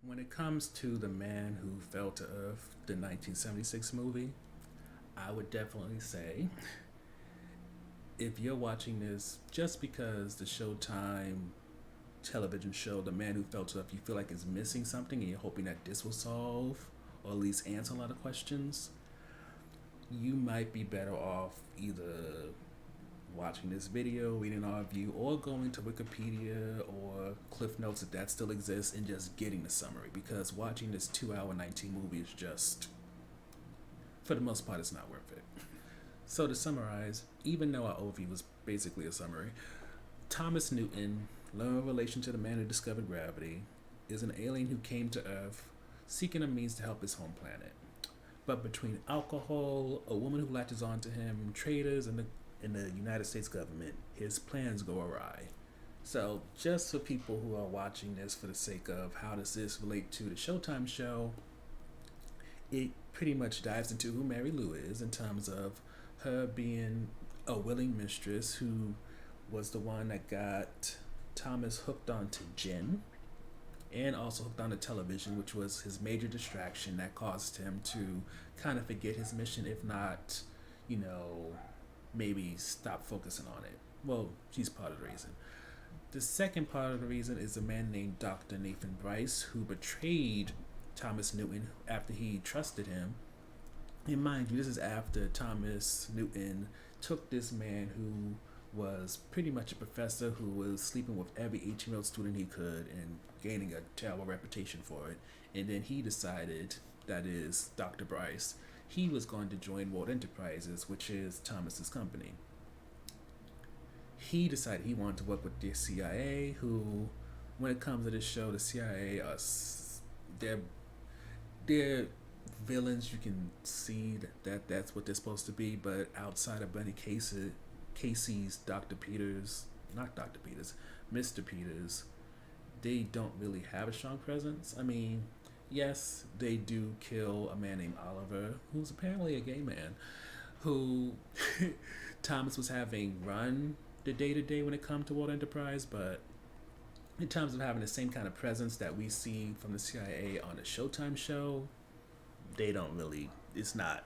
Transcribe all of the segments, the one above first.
When it comes to The Man Who Fell to Earth, the 1976 movie, I would definitely say if you're watching this just because the Showtime television show The Man Who Fell to Earth you feel like is missing something and you're hoping that this will solve or at least answer a lot of questions, you might be better off either watching this video, reading our review, or going to Wikipedia or Cliff Notes if that still exists and just getting the summary, because watching this 2 hour 19 movie is just, for the most part, it's not worth it. So to summarize, even though our overview was basically a summary, Thomas Newton, low relation to the man who discovered gravity, is an alien who came to Earth seeking a means to help his home planet. But between alcohol, a woman who latches onto him, traders, and the United States government, his plans go awry. So, just for people who are watching this for the sake of how does this relate to the Showtime show, it pretty much dives into who Mary Lou is in terms of her being a willing mistress who was the one that got Thomas hooked onto gin and also hooked onto television, which was his major distraction that caused him to kind of forget his mission, if not, maybe stop focusing on it. Well, she's part of the reason. The second part of the reason is a man named Dr. Nathan Bryce who betrayed Thomas Newton after he trusted him. And mind you, this is after Thomas Newton took this man who was pretty much a professor who was sleeping with every 18-year-old student he could and gaining a terrible reputation for it. And then he decided, that is Dr. Bryce, he was going to join World Enterprises, which is Thomas's company. He decided he wanted to work with the CIA, who, when it comes to this show, the CIA are they're villains. You can see that's what they're supposed to be, but outside of Bunny Casey's Mr. Peters, they don't really have a strong presence. I mean, yes, they do kill a man named Oliver, who's apparently a gay man, who Thomas was having run the day-to-day when it comes to World Enterprise, but in terms of having the same kind of presence that we see from the CIA on the Showtime show, they don't really, it's not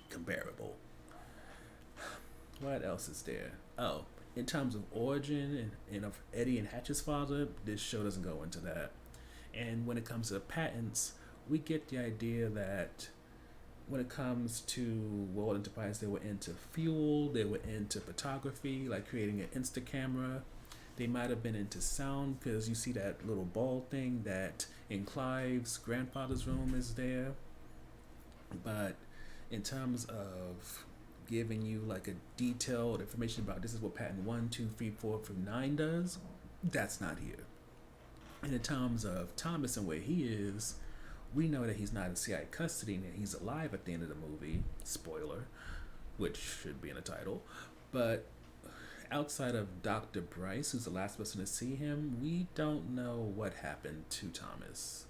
comparable. What else is there? Oh, in terms of origin and of Eddie and Hatch's father, this show doesn't go into that. And when it comes to patents, we get the idea that when it comes to World Enterprise, they were into fuel, they were into photography, like creating an Insta camera. They might have been into sound, because you see that little ball thing that in Clive's grandfather's room is there. But in terms of giving you like a detailed information about this is what patent 1, 2, 3, 4 through 9 does, that's not here. And in terms of Thomas and where he is, we know that he's not in CIA custody and that he's alive at the end of the movie. Spoiler, which should be in the title. But outside of Dr. Bryce, who's the last person to see him, we don't know what happened to Thomas.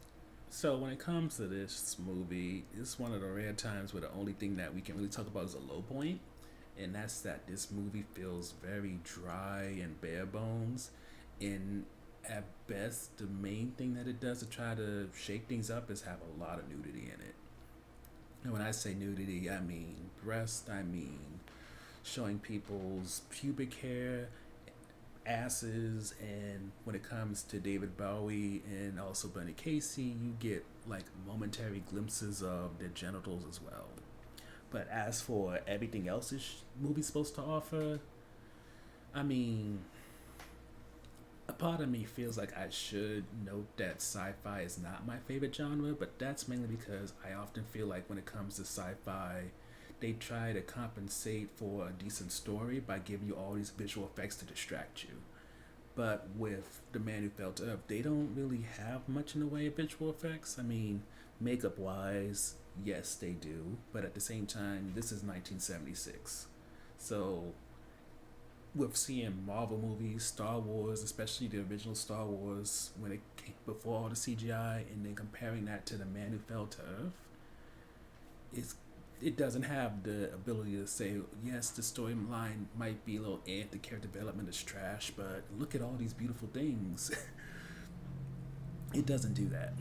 So when it comes to this movie, it's one of the rare times where the only thing that we can really talk about is a low point, and that's that this movie feels very dry and bare bones, and at best, the main thing that it does to try to shake things up is have a lot of nudity in it. And when I say nudity, I mean breast, I mean showing people's pubic hair, asses, and when it comes to David Bowie and also Bunny Casey, you get like momentary glimpses of their genitals as well. But as for everything else this movie's supposed to offer, I mean, a part of me feels like I should note that sci-fi is not my favorite genre, but that's mainly because I often feel like when it comes to sci-fi, they try to compensate for a decent story by giving you all these visual effects to distract you. But with The Man Who Fell to Earth, they don't really have much in the way of visual effects. I mean, makeup-wise, yes, they do, but at the same time, this is 1976. So with seeing Marvel movies, Star Wars, especially the original Star Wars, when it came before all the CGI, and then comparing that to The Man Who Fell to Earth, it doesn't have the ability to say, yes, the storyline might be a little the character development is trash, but look at all these beautiful things. It doesn't do that.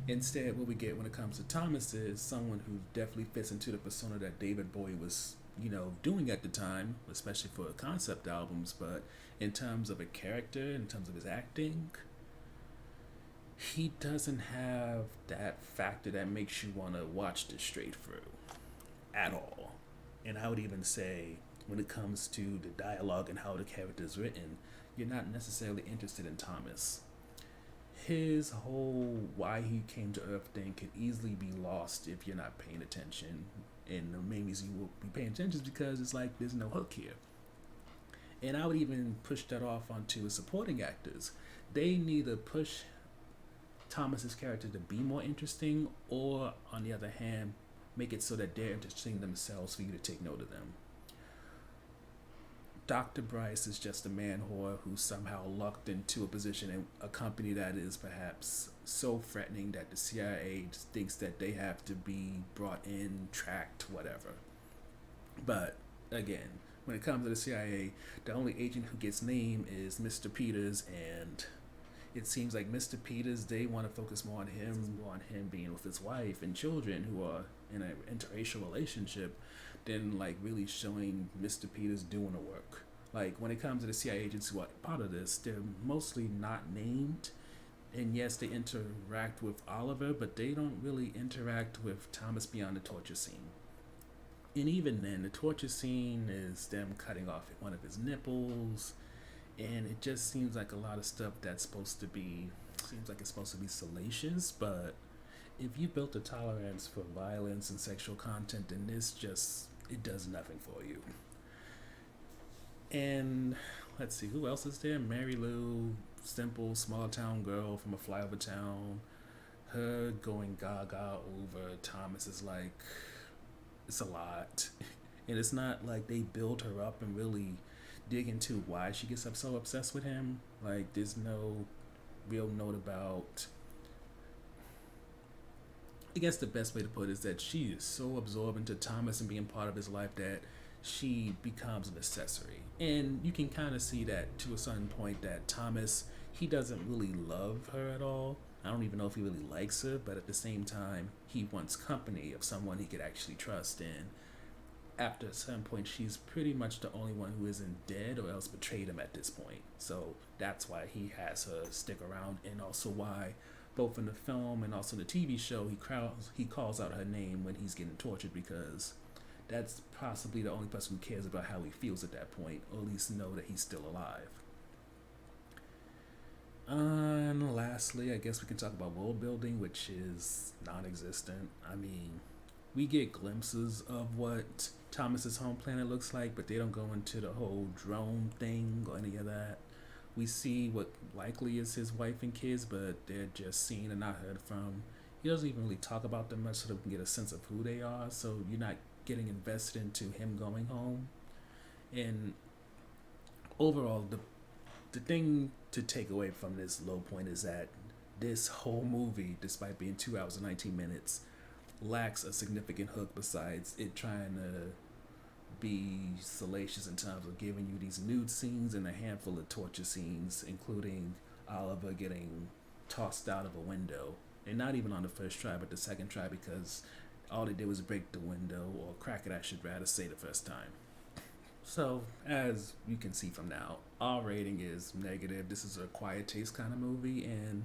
Instead, what we get when it comes to Thomas is someone who definitely fits into the persona that David Bowie was, doing at the time, especially for concept albums. But in terms of a character, in terms of his acting, he doesn't have that factor that makes you want to watch this straight through at all. And I would even say, when it comes to the dialogue and how the character is written, you're not necessarily interested in Thomas. His whole why he came to Earth thing could easily be lost if you're not paying attention. And the main reason you will be paying attention is because it's like there's no hook here. And I would even push that off onto his supporting actors. They need to push Thomas's character to be more interesting, or on the other hand, make it so that they're interesting themselves for you to take note of them. Dr. Bryce is just a man whore who's somehow locked into a position in a company that is perhaps so threatening that the CIA thinks that they have to be brought in, tracked, whatever. But again, when it comes to the CIA, the only agent who gets named is Mr. Peters, and it seems like Mr. Peters, they want to focus more on him being with his wife and children who are in an interracial relationship than like really showing Mr. Peters doing the work. Like when it comes to the CIA agents who are part of this, they're mostly not named. And yes, they interact with Oliver, but they don't really interact with Thomas beyond the torture scene. And even then, the torture scene is them cutting off one of his nipples, and it just seems like a lot of stuff that's supposed to be salacious, but if you built a tolerance for violence and sexual content, then it does nothing for you. And let's see, who else is there? Mary Lou, simple small town girl from a flyover town. Her going gaga over Thomas is like, it's a lot. And it's not like they build her up and really dig into why she gets so obsessed with him. Like, there's no real note about, I guess the best way to put it is that she is so absorbed into Thomas and being part of his life that she becomes an accessory. And you can kind of see that to a certain point that Thomas, he doesn't really love her at all. I don't even know if he really likes her, but at the same time, he wants company of someone he could actually trust. And after a certain point, she's pretty much the only one who isn't dead or else betrayed him at this point. So that's why he has her stick around, and also why both in the film and also the TV show, he calls out her name when he's getting tortured, because that's possibly the only person who cares about how he feels at that point, or at least know that he's still alive. And lastly, I guess we can talk about world building, which is non-existent. I mean, we get glimpses of what Thomas's home planet looks like, but they don't go into the whole drone thing or any of that. We see what likely is his wife and kids, but they're just seen and not heard from. He doesn't even really talk about them much, so that we can get a sense of who they are, so you're not getting invested into him going home. And overall, the thing to take away from this low point is that this whole movie, despite being 2 hours and 19 minutes, lacks a significant hook besides it trying to be salacious in terms of giving you these nude scenes and a handful of torture scenes, including Oliver getting tossed out of a window. And not even on the first try, but the second try, because all they did was break the window, or crack it, I should rather say, the first time. So, as you can see from now, our rating is negative. This is a quiet taste kind of movie, and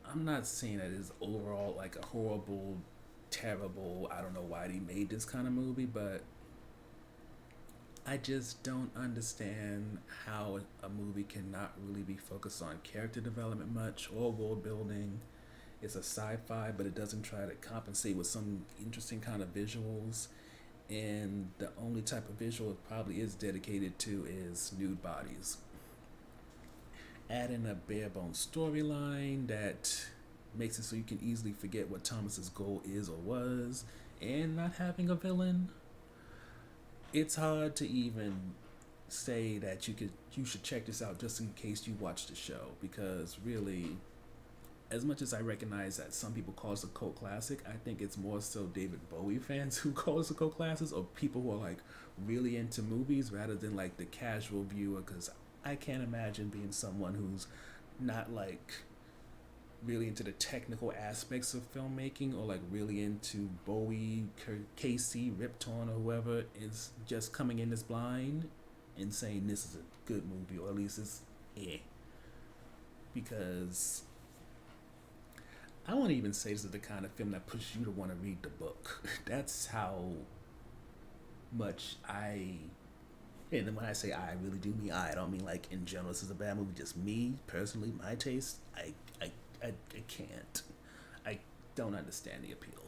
I'm not saying that it's overall like a horrible, terrible, I don't know why they made this kind of movie, but I just don't understand how a movie cannot really be focused on character development much or world building. It's a sci-fi, but it doesn't try to compensate with some interesting kind of visuals. And the only type of visual it probably is dedicated to is nude bodies. Add in a bare bones storyline that makes it so you can easily forget what Thomas's goal is or was, and not having a villain. It's hard to even say that you should check this out just in case you watch the show, because really, as much as I recognize that some people call this a cult classic, I think it's more so David Bowie fans who call this a cult classic, or people who are like really into movies rather than like the casual viewer, because I can't imagine being someone who's not like really into the technical aspects of filmmaking, or like really into Bowie, Casey, Rip Torn, or whoever is just coming in as blind and saying this is a good movie, or at least it's because I won't even say this is the kind of film that pushes you to want to read the book. That's how much and when I say I really do mean I don't mean like in general this is a bad movie, just me personally, my taste, I can't. I don't understand the appeal.